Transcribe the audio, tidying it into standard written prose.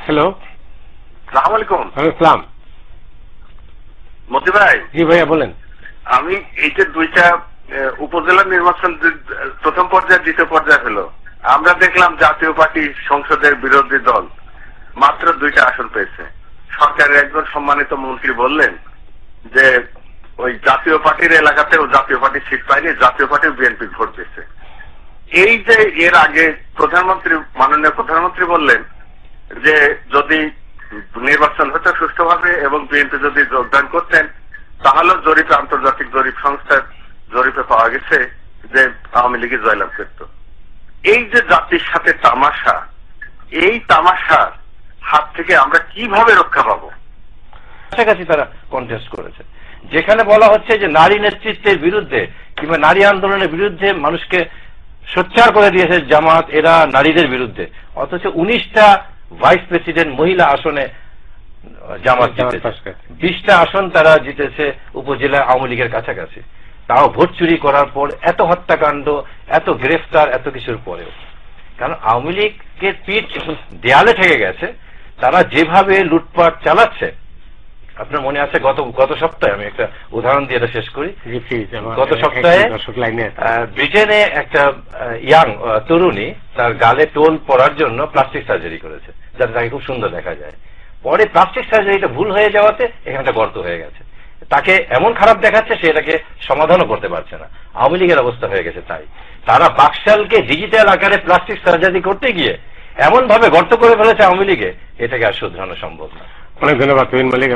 Hello, সালাম আলাইকুম। আসসালাম। মতি ভাই। জি ভাইয়া বলেন। আমি এই যে দুইটা উপজেলা নির্বাচন প্রথম পর্যায়ে দ্বিতীয় পর্যায়ে হলো, আমরা দেখলাম জাতীয় পার্টি সংসদের বিরোধী দল মাত্র 2টা আসন পেয়েছে। সরকারের একজন সম্মানিত মন্ত্রী বললেন যে ওই জাতীয় পার্টির এলাকাতেও জাতীয় পার্টি সিট পায়নি, জাতীয় পার্টি বিএনপি ভোট দিচ্ছে। এই যে এর আগে মাননীয় প্রধানমন্ত্রী বললেন যে যদি নির্বাচন হতো সুষ্ঠুভাবে এবং বিএনপি যদি যোগদান করতেন তাহলে জরিপে, আন্তর্জাতিক জরিপ সংস্থার জরিপে পাওয়া গেছে যে আওয়ামী লীগে জয়লাভ করত। এই যে জাতির সাথে তামাশা, এই তামাশার হাত থেকে আমরা কিভাবে রক্ষা পাবো? কাছাকাছি তারা কন্টেস্ট করেছে, যেখানে বলা হচ্ছে যে নারী নেতৃত্বের বিরুদ্ধে কিংবা নারী আন্দোলনের বিরুদ্ধে মানুষকে সোচ্চার করে দিয়েছে জামাত, এরা নারীদের বিরুদ্ধে। অথচ 19টা ভাইস প্রেসিডেন্ট মহিলা আসনে জামাত জিতেছে, 20টা আসন তারা জিতেছে উপজেলা আওয়ামী লীগের কাছাকাছি। তাও ভোট চুরি করার পর, এত হত্যাকাণ্ড, এত গ্রেফতার, এত কিছুর পরেও। কারণ আওয়ামী লীগের পিঠ দেয়ালে ঠেকে গেছে। তারা যেভাবে লুটপাট চালাচ্ছে, আপনার মনে আছে গত সপ্তাহে, আমি একটা উদাহরণ দিয়ে এটা শেষ করি। গত সপ্তাহে ব্রিটেনে একটা ইয়াং তরুণী তার গালে টোল পড়ার জন্য প্লাস্টিক সার্জারি করেছে, যাতে তাকে খুব সুন্দর দেখা যায়। পরে প্লাস্টিক সার্জারিটা ভুল হয়ে যাওয়াতে এখানটা গর্ত হয়ে গেছে। তাকে এমন খারাপ দেখাচ্ছে, সে এটাকে সমাধানও করতে পারছে না। আওয়ামী লীগের অবস্থা হয়ে গেছে তাই। তারা বাকশালকে ডিজিটাল আকারে প্লাস্টিক সার্জারি করতে গিয়ে এমন ভাবে গর্ত করে ফেলেছে আওয়ামী লীগে, এটাকে আর শুধরানো সম্ভব না। অনেক ধন্যবাদ তুহিন মল্লিক।